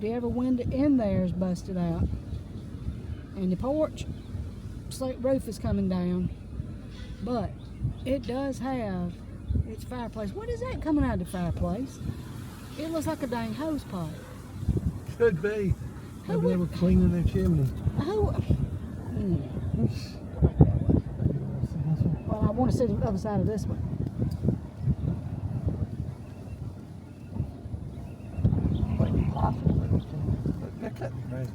Every window in there is busted out. And the porch slate roof is coming down. But it does have its fireplace. What is that coming out of the fireplace? It looks like a dang hose pipe. Could be. Maybe they were cleaning their chimney. Well, I want to see the other side of this one. They're cutting grass.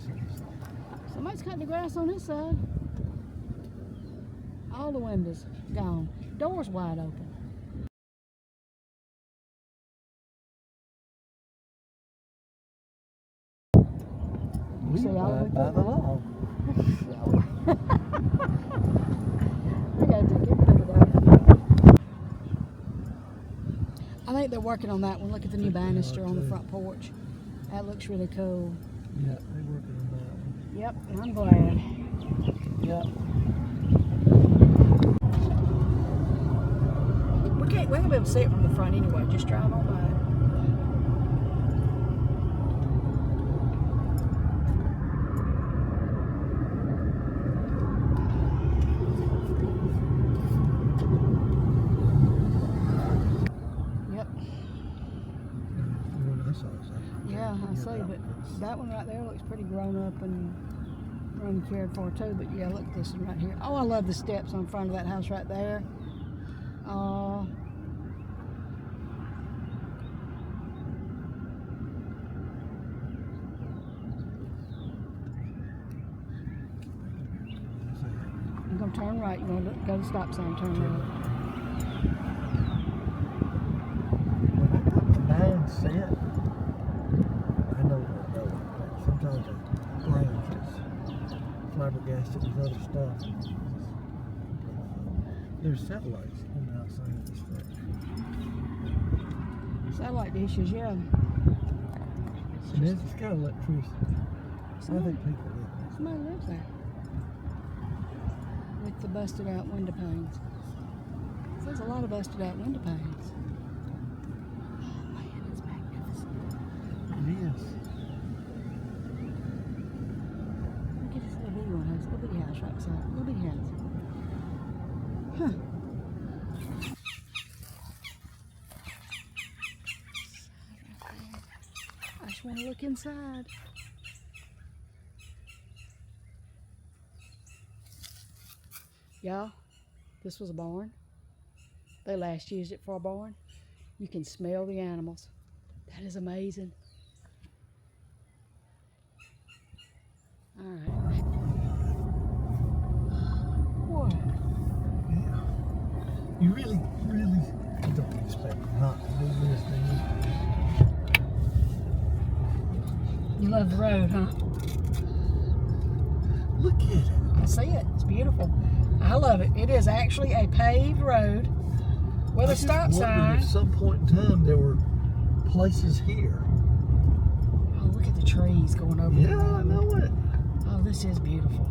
Somebody's cutting the grass on this side. All the windows gone. Doors wide open. We abide by the law. I gotta take everything of that. I think they're working on that one. Look at the new banister on the front porch. That looks really cool. Yeah, they're working on that one. Yep, and I'm glad. Yep. We ain't gonna be able to see it from the front anyway. Just drive on by. Yeah, I see, but that one right there looks pretty grown up and cared for too. But yeah, look at this one right here. Oh, I love the steps on front of that house right there. Oh. You're gonna turn right. You're gonna go to the stop sign. Turn right. Set. I know that. Sometimes the brain is flabbergasted with other stuff. There's satellites on the outside of this thing. Satellite dishes, yeah. And it's got electricity. I think people live there. Somebody lives there. With the busted out window panes. There's a lot of busted out window panes. It is. Look at this little bitty one. It's a little bitty house right beside. Little bitty house. Huh. I just want to look inside. Y'all, this was a barn. They last used it for a barn. You can smell the animals. That is amazing. All right. What? Yeah. You really don't expect not to do this, do you? You love the road, huh? Look at it. I see it. It's beautiful. I love it. It is actually a paved road with a stop sign. At some point in time, there were places here. Oh, look at the trees going over. Yeah, I know it. Oh, this is beautiful.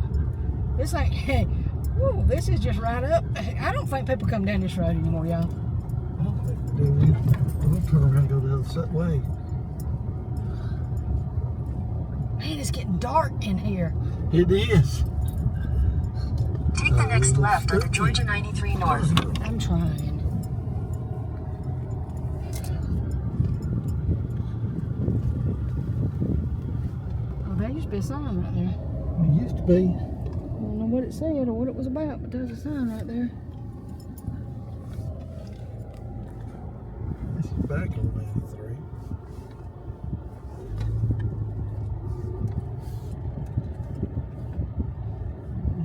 This ain't, hey, whoa, this is just right up. I don't think people come down this road anymore, y'all. I don't think they do. We'll turn around and go the other way. Man, it's getting dark in here. It is. Take the next left onto Georgia 93 North. I'm trying. Oh, there used to be a sign right there. It used to be. I don't know what it said or what it was about, but there's a sign right there. This is back on 93.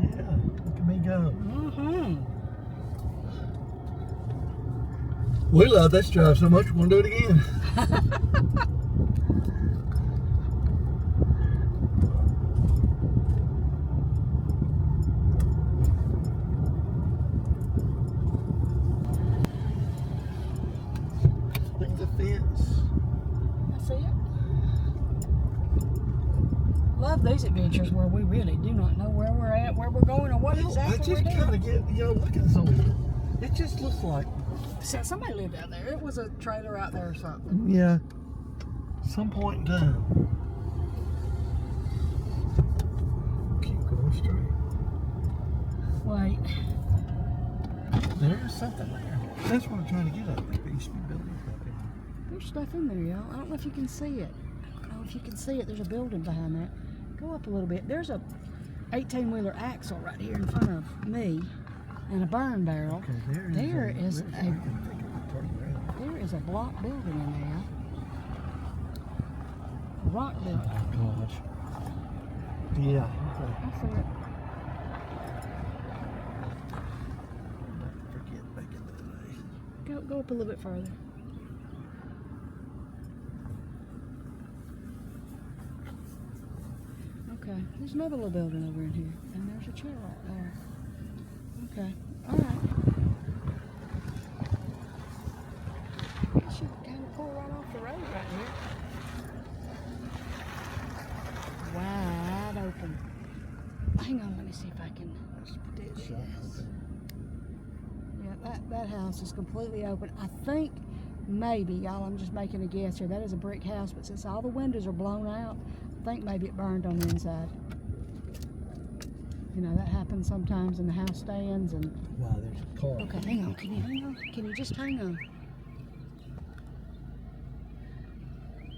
Yeah, look at me go. We love this drive so much, we're going to do it again. Look at the fence. I see it. Love these adventures where we really do not know where we're at, where we're going, or what exactly I just we're doing. kind of get, look at this old. It just looks like. So somebody lived out there. It was a trailer out there or something. Yeah. Some point in time. There's something there. That's what I'm trying to get at. There used to be buildings back there. There's stuff in there, y'all. I don't know if you can see it. I don't know if you can see it. There's a building behind that. Go up a little bit. There's a 18-wheeler axle right here in front of me and a burn barrel. Okay, There is a a block building in there. A rock building. Oh gosh. Yeah. Okay. I see it. Forget back in the day. Go up a little bit further. Okay, there's another little building over in here, and there's a chair right there. Okay, all right. I should kind of pull right off the road right here. Wide open. Hang on, let me see if I can do this. Yeah, that house is completely open. I think maybe, y'all, I'm just making a guess here. That is a brick house, but since all the windows are blown out, I think maybe it burned on the inside. You know, that happens sometimes in the house stands and... Wow, there's a car. Okay, hang on. Can you hang on? Can you just hang on?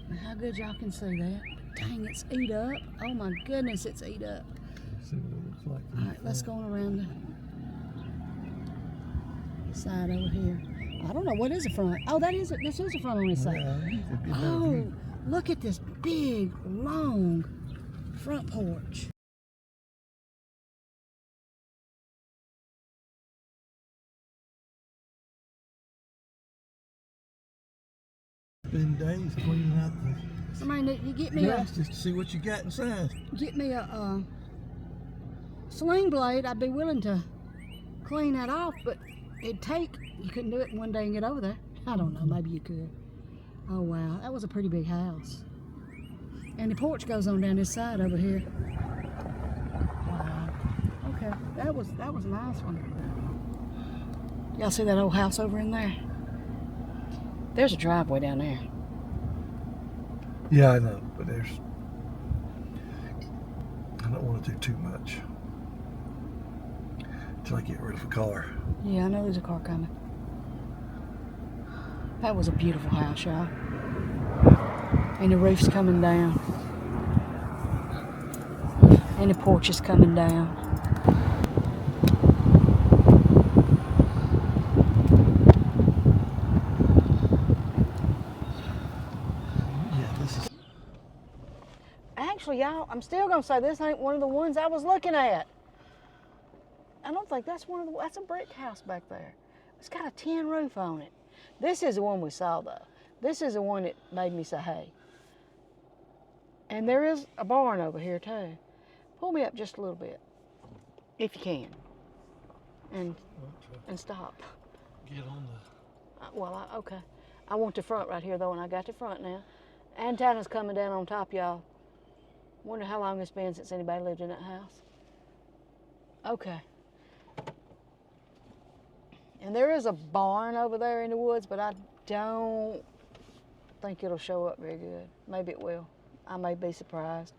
Now, how good y'all can see that? But dang, it's eat up. Oh my goodness, it's eat up. Let's see what it looks like. All right, let's go on around the side over here. I don't know, what is the front? Oh, this is the front on this side. Oh, look at this big, long front porch. Been days cleaning out the Somebody, you get me grass just to see what you got inside. Get me a sling blade. I'd be willing to clean that off, but you couldn't do it in one day and get over there. I don't know, maybe you could. Oh wow, that was a pretty big house. And the porch goes on down this side over here. Wow. Okay, that was a nice one. Y'all see that old house over in there? There's a driveway down there. Yeah, I know, but I don't want to do too much until I get rid of a car. Yeah, I know there's a car coming. That was a beautiful house, y'all. And the roof's coming down. And the porch is coming down. Yeah, this is... Actually, y'all, I'm still gonna say this ain't one of the ones I was looking at. I don't think that's that's a brick house back there. It's got a tin roof on it. This is the one we saw though. This is the one that made me say, hey. And there is a barn over here too. Pull me up just a little bit, if you can. And stop. Get on the... Okay. I want the front right here though, and I got the front now. Antenna's coming down on top, y'all. Wonder how long it's been since anybody lived in that house. Okay. And there is a barn over there in the woods, but I don't think it'll show up very good. Maybe it will. I may be surprised.